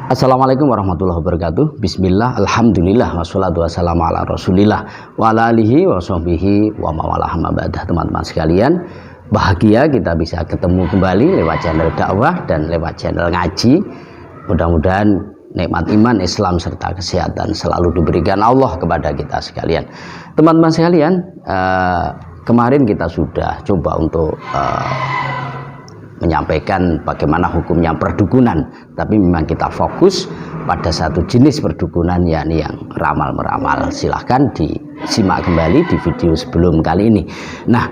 Assalamualaikum warahmatullahi wabarakatuh. Bismillah, alhamdulillah, wassalatu wassalamu ala rasulillah wa ala alihi wa sahbihi wa mawalah mabadah. Teman-teman sekalian, bahagia kita bisa ketemu kembali lewat channel dakwah dan lewat channel ngaji. Mudah-mudahan nikmat iman, Islam serta kesehatan selalu diberikan Allah kepada kita sekalian. Teman-teman sekalian, kemarin kita sudah coba untuk menyampaikan bagaimana hukumnya perdukunan, tapi memang kita fokus pada satu jenis perdukunan, yakni yang ramal-meramal. Silahkan disimak kembali di video sebelum kali ini. Nah,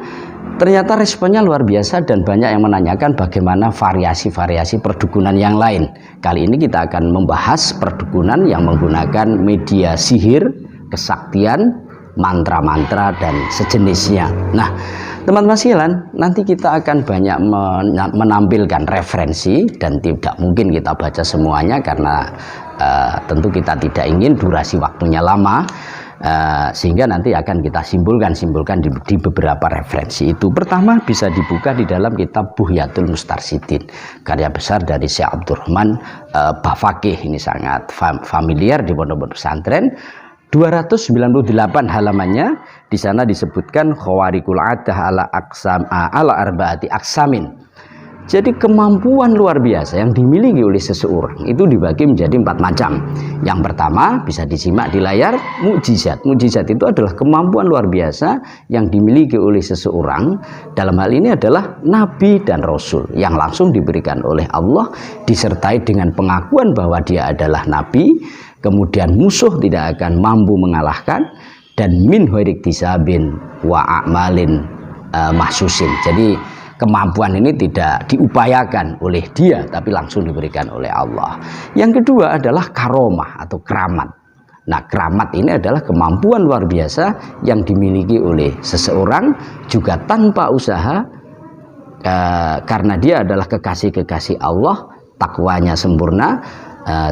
ternyata responnya luar biasa dan banyak yang menanyakan bagaimana variasi-variasi perdukunan yang lain. Kali ini kita akan membahas perdukunan yang menggunakan media sihir, kesaktian, mantra-mantra dan sejenisnya. Nah, teman-teman sekalian, nanti kita akan banyak menampilkan referensi dan tidak mungkin kita baca semuanya karena tentu kita tidak ingin durasi waktunya lama, sehingga nanti akan kita simpulkan di beberapa referensi itu. Pertama bisa dibuka di dalam kitab Buhyatul Mustarsyidin, karya besar dari Syekh Abdurrahman Bafaqih. Ini sangat familiar di pondok pesantren. 298 halamannya. Di sana disebutkan khawarikul adah ala arbaati aksamin. Jadi kemampuan luar biasa yang dimiliki oleh seseorang itu dibagi menjadi 4 macam. Yang pertama bisa disimak di layar, mukjizat. Mukjizat itu adalah kemampuan luar biasa yang dimiliki oleh seseorang. Dalam hal ini adalah nabi dan rasul yang langsung diberikan oleh Allah, disertai dengan pengakuan bahwa dia adalah nabi. Kemudian musuh tidak akan mampu mengalahkan, dan min hurik disabin wa a'malin mahsusin. Jadi kemampuan ini tidak diupayakan oleh dia, tapi langsung diberikan oleh Allah. Yang kedua adalah karomah atau keramat. Nah, keramat ini adalah kemampuan luar biasa yang dimiliki oleh seseorang juga tanpa usaha, karena dia adalah kekasih-kekasih Allah, takwanya sempurna,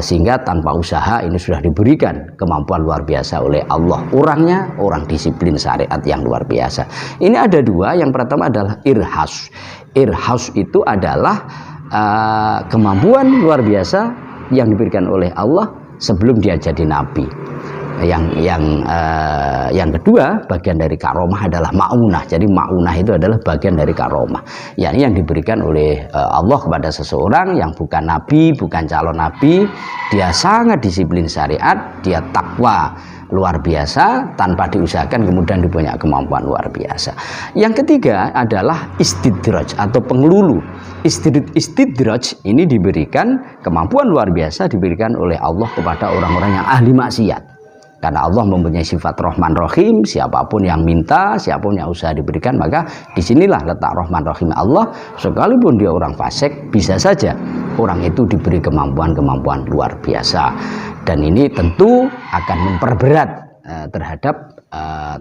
sehingga tanpa usaha ini sudah diberikan kemampuan luar biasa oleh Allah. Orangnya orang disiplin syariat yang luar biasa. Ini ada 2. Yang pertama adalah irhas. Irhas itu adalah kemampuan luar biasa yang diberikan oleh Allah sebelum dia jadi nabi. Yang kedua, bagian dari karomah adalah ma'unah. Jadi ma'unah itu adalah bagian dari karomah, yakni yang diberikan oleh Allah kepada seseorang yang bukan nabi, bukan calon nabi. Dia sangat disiplin syariat, dia takwa luar biasa tanpa diusahakan, kemudian dipunya kemampuan luar biasa. Yang ketiga adalah istidraj atau pengelulu. Istidraj ini diberikan kemampuan luar biasa, diberikan oleh Allah kepada orang-orang yang ahli maksiat. Karena Allah mempunyai sifat Rahman Rahim, siapapun yang minta, siapapun yang usaha diberikan, maka disinilah letak Rahman Rahim Allah. Sekalipun dia orang fasik, bisa saja orang itu diberi kemampuan-kemampuan luar biasa. Dan ini tentu akan memperberat terhadap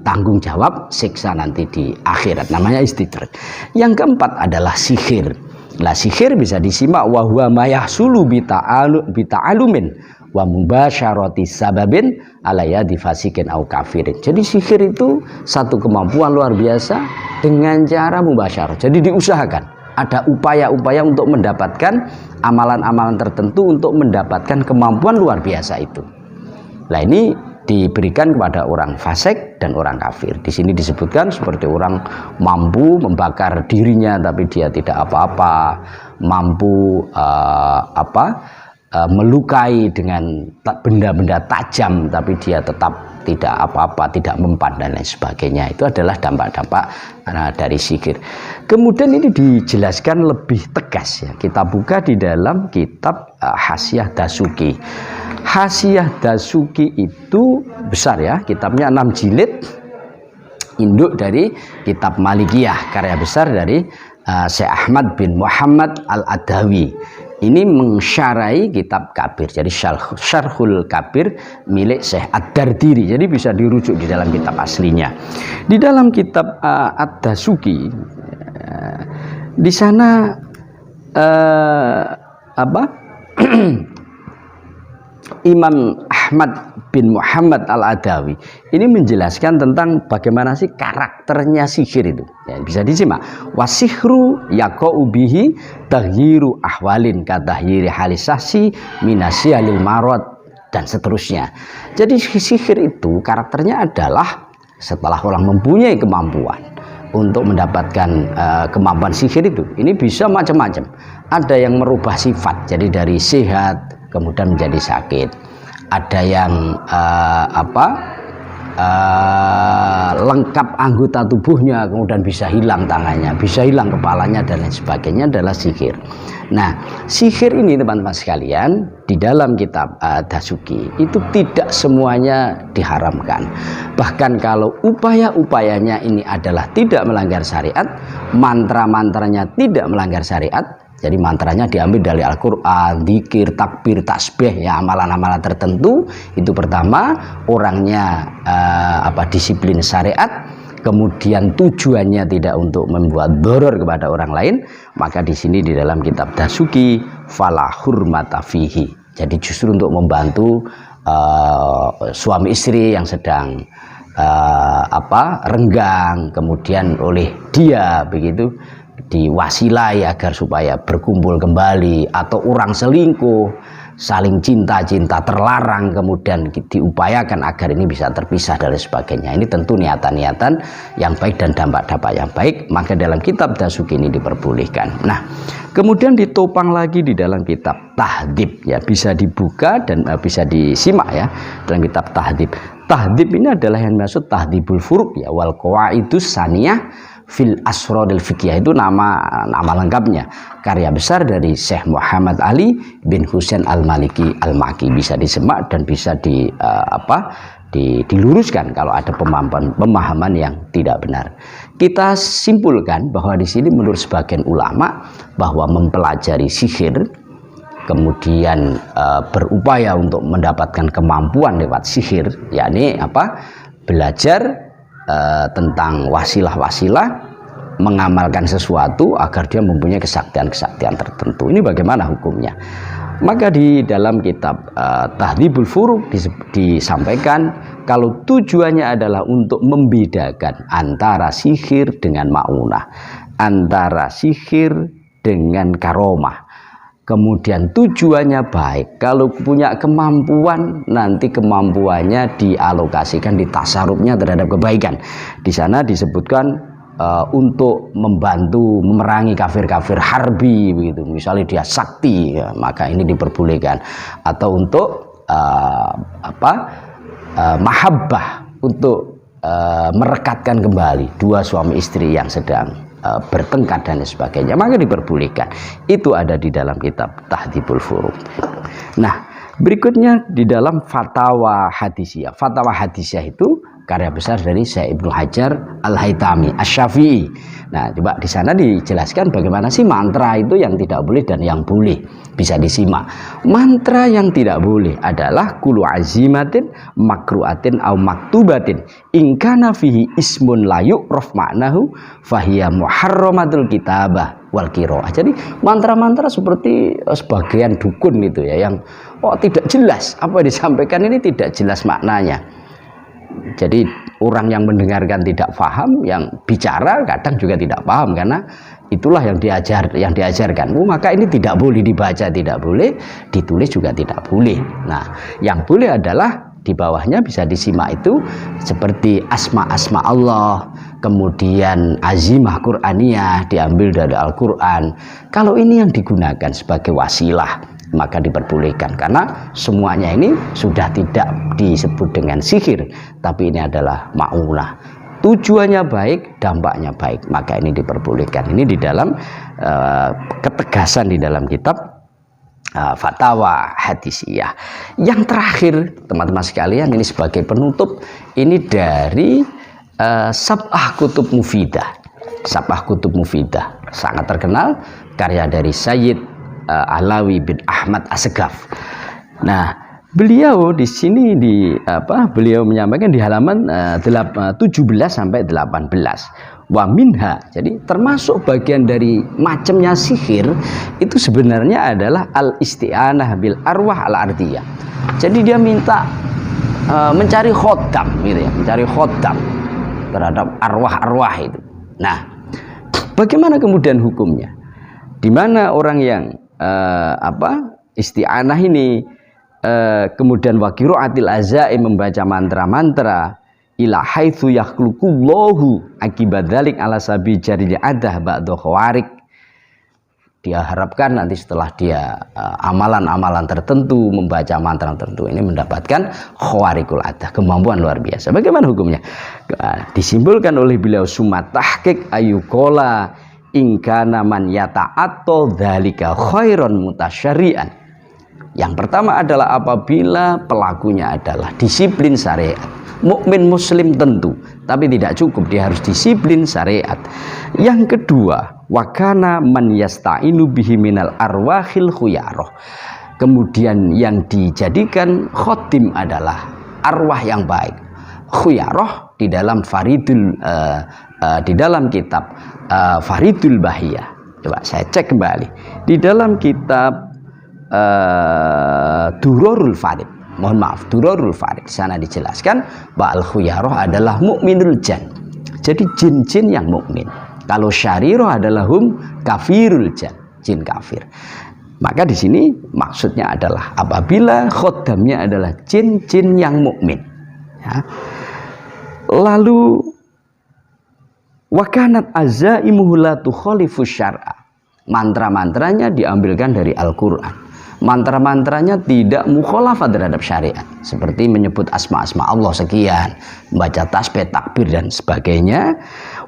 tanggung jawab siksa nanti di akhirat. Namanya istidraj. Yang keempat adalah sihir. Nah, sihir bisa disimak wa huwa mayahsulu bita'alumin wa mubasyarati sababin alaya difasikin au kafirin. Jadi sihir itu satu kemampuan luar biasa dengan cara mubasyarah. Jadi diusahakan, ada upaya-upaya untuk mendapatkan amalan-amalan tertentu untuk mendapatkan kemampuan luar biasa itu. Nah, ini diberikan kepada orang fasik dan orang kafir. Di sini disebutkan seperti orang mampu membakar dirinya tapi dia tidak apa-apa, mampu melukai dengan benda-benda tajam tapi dia tetap tidak apa-apa, tidak mempan dan lain sebagainya. Itu adalah dampak-dampak dari sihir. Kemudian ini dijelaskan lebih tegas, ya. Kita buka di dalam kitab Hasyiah Dasuki. Hasyiah Dasuki itu besar, ya, kitabnya 6 jilid, induk dari kitab Malikiyah, karya besar dari Syekh Ahmad bin Muhammad Al-Adawi. Ini mensyarai kitab Kabir, jadi Syarhul Kabir milik Syekh Ad-Dardiri. Jadi bisa dirujuk di dalam kitab aslinya. Di dalam kitab Ad-Dasuki, di sana Imam Ahmad bin Muhammad Al-Adawi ini menjelaskan tentang bagaimana sih karakternya sihir itu. Ya, bisa disimak. Wasihru yaqa'u bihi taghyiru ahwalin katahyiri halisasi minasyalil marad dan seterusnya. Jadi sihir itu karakternya adalah setelah orang mempunyai kemampuan untuk mendapatkan kemampuan sihir itu, ini bisa macam-macam. Ada yang merubah sifat, jadi dari sehat kemudian menjadi sakit. Ada yang lengkap anggota tubuhnya kemudian bisa hilang tangannya, bisa hilang kepalanya dan lain sebagainya, adalah sihir. Nah, sihir ini teman-teman sekalian di dalam kitab Dasuki itu tidak semuanya diharamkan. Bahkan kalau upaya-upayanya ini adalah tidak melanggar syariat, mantra-mantranya tidak melanggar syariat. Jadi mantranya diambil dari Al-Quran, dzikir, takbir, tasbih, ya amalan-amalan tertentu. Itu pertama, orangnya disiplin syariat. Kemudian tujuannya tidak untuk membuat doror kepada orang lain, maka di sini di dalam kitab Dasuki fala hurmata fihi. Jadi justru untuk membantu suami istri yang sedang renggang, kemudian oleh dia begitu diwasilai agar supaya berkumpul kembali, atau orang selingkuh saling cinta-cinta terlarang kemudian diupayakan agar ini bisa terpisah dan sebagainya. Ini tentu niatan-niatan yang baik dan dampak-dampak yang baik, maka dalam kitab Dasuki ini diperbolehkan. Nah, kemudian ditopang lagi di dalam kitab Tahdhib, ya bisa dibuka dan bisa disimak ya dalam kitab Tahdhib. Tahdhib ini adalah yang dimaksud Tahdhibul Furuq ya wal Qawaidus Saniyah fil Asrodil Fiqhiyah, itu nama lengkapnya, karya besar dari Syekh Muhammad Ali bin Husain Al-Maliki Al-Maki. Bisa disemak dan bisa diluruskan kalau ada pemahaman yang tidak benar. Kita simpulkan bahwa di sini menurut sebagian ulama bahwa mempelajari sihir kemudian berupaya untuk mendapatkan kemampuan lewat sihir, yakni belajar tentang wasilah-wasilah, mengamalkan sesuatu agar dia mempunyai kesaktian-kesaktian tertentu. Ini bagaimana hukumnya? Maka di dalam kitab Tahdhibul Furuq disampaikan kalau tujuannya adalah untuk membedakan antara sihir dengan ma'unah, antara sihir dengan karomah. Kemudian tujuannya baik, kalau punya kemampuan nanti kemampuannya dialokasikan, ditasarufnya terhadap kebaikan. Di sana disebutkan untuk membantu memerangi kafir-kafir harbi begitu. Misalnya dia sakti, ya, maka ini diperbolehkan. Atau untuk mahabbah, untuk merekatkan kembali dua suami istri yang sedang bertengkar dan sebagainya, maka diperbolehkan. Itu ada di dalam kitab Tahdhibul Furuq. Nah, berikutnya di dalam Fatawa Hadisiyah. Fatawa Hadisiyah itu karya besar dari Syekh Ibnu Hajar Al-Haytami Asy-Syafi'i. Nah, coba di sana dijelaskan bagaimana sih mantra itu yang tidak boleh dan yang boleh. Bisa disimak. Mantra yang tidak boleh adalah kulu azimatin makruatin au maktubatin in kana fihi ismun la yu'raf ma'nahu fahiya muharramatul kitabah wal qiraah. Jadi mantra-mantra seperti sebagian dukun itu ya, yang tidak jelas apa yang disampaikan, ini tidak jelas maknanya. Jadi orang yang mendengarkan tidak paham, yang bicara kadang juga tidak paham, karena itulah yang diajarkan. Maka ini tidak boleh dibaca, tidak boleh ditulis, juga tidak boleh. Nah, yang boleh adalah di bawahnya bisa disimak itu seperti asma-asma Allah, kemudian azimah Qur'aniyah diambil dari Al-Quran. Kalau ini yang digunakan sebagai wasilah, maka diperbolehkan, karena semuanya ini sudah tidak disebut dengan sihir, tapi ini adalah ma'unah. Tujuannya baik, dampaknya baik, maka ini diperbolehkan. Ini di dalam ketegasan di dalam kitab Fatawa Hadisiyah. Yang terakhir teman-teman sekalian, ini sebagai penutup, ini dari Sab'ah Kutub Mufidah. Sab'ah Kutub Mufidah sangat terkenal, karya dari Sayyid Alawi bin Ahmad Assegaf. Nah, beliau di sini beliau menyampaikan di halaman 17 sampai 18. wa minha. Jadi termasuk bagian dari macamnya sihir itu sebenarnya adalah al-isti'anah bil arwah al-ardiyah. Jadi dia minta mencari khodam gitu ya, mencari khodam terhadap arwah-arwah itu. Nah, bagaimana kemudian hukumnya? Di mana orang yang isti'anah ini kemudian wa qiraatil azaim membaca mantra-mantra ila haitsu yakhluqullahu akibat dzalik ala sabi jaril adah ba'da khawarik. Dia harapkan nanti setelah dia amalan-amalan tertentu, membaca mantra tertentu ini mendapatkan khawarikul adah, kemampuan luar biasa. Bagaimana hukumnya? Disimpulkan oleh beliau sumat tahqiq ayuqala in kana man yata'atto dzalika khairon mutasyari'an. Yang pertama adalah apabila pelakunya adalah disiplin syariat. Mukmin muslim tentu, tapi tidak cukup, dia harus disiplin syariat. Yang kedua, wakana man yasta'inu bihi minal arwahil khuyarah. Kemudian yang dijadikan khotim adalah arwah yang baik. Khuyarah di dalam di dalam kitab Faridul Bahiyah. Coba saya cek kembali di dalam kitab Durarul Farid. Mohon maaf, Durarul Farid. Di sana dijelaskan bahwa al-khuyarah adalah mukminul jan. Jadi jin-jin yang mukmin. Kalau syarirah adalah kafirul jan, jin kafir. Maka di sini maksudnya adalah apabila khodamnya adalah jin-jin yang mukmin. Ya. Lalu wakanat azaimuhu la tukhalifu syar'a. Mantra-mantranya diambilkan dari Al-Qur'an. Mantra-mantranya tidak mukhalafah terhadap syariat, seperti menyebut asma-asma Allah sekian, membaca tasbih, takbir dan sebagainya.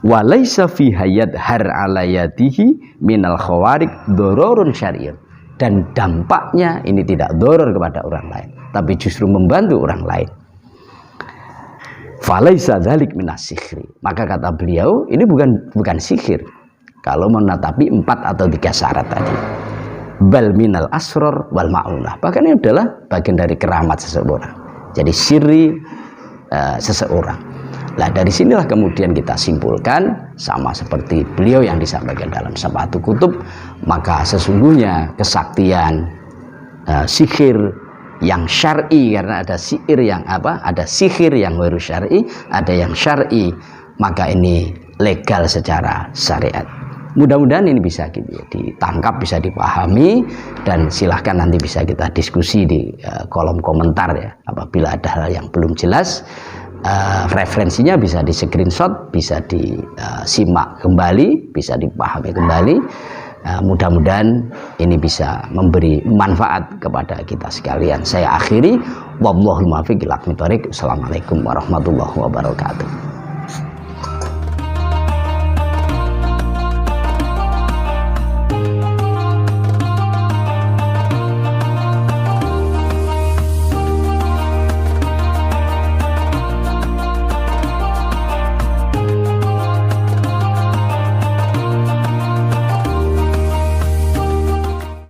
Walaisa fi hayat har alayatihi minal khawarik dororun syari'un, dan dampaknya ini tidak doror kepada orang lain, tapi justru membantu orang lain. Falaisa dzalik minas sihri. Maka kata beliau ini bukan sihir kalau menetapi 4 atau 3 syarat tadi. Bal minal asror wal ma'unah. Bahkan ini adalah bagian dari keramat seseorang. Jadi siri seseorang. Nah, dari sinilah kemudian kita simpulkan sama seperti beliau yang disampaikan dalam Sab'atu Kutub, maka sesungguhnya kesaktian sihir yang syar'i, karena ada sihir yang ada sihir yang ghairu syar'i, ada yang syar'i, maka ini legal secara syariat. Mudah-mudahan ini bisa ditangkap, bisa dipahami, dan silahkan nanti bisa kita diskusi di kolom komentar ya. Apabila ada hal yang belum jelas, referensinya bisa di screenshot, bisa disimak kembali, bisa dipahami kembali. Mudah-mudahan ini bisa memberi manfaat kepada kita sekalian. Saya akhiri, wallahul muwaffiq ila aqwamit thoriq. Assalamualaikum warahmatullahi wabarakatuh.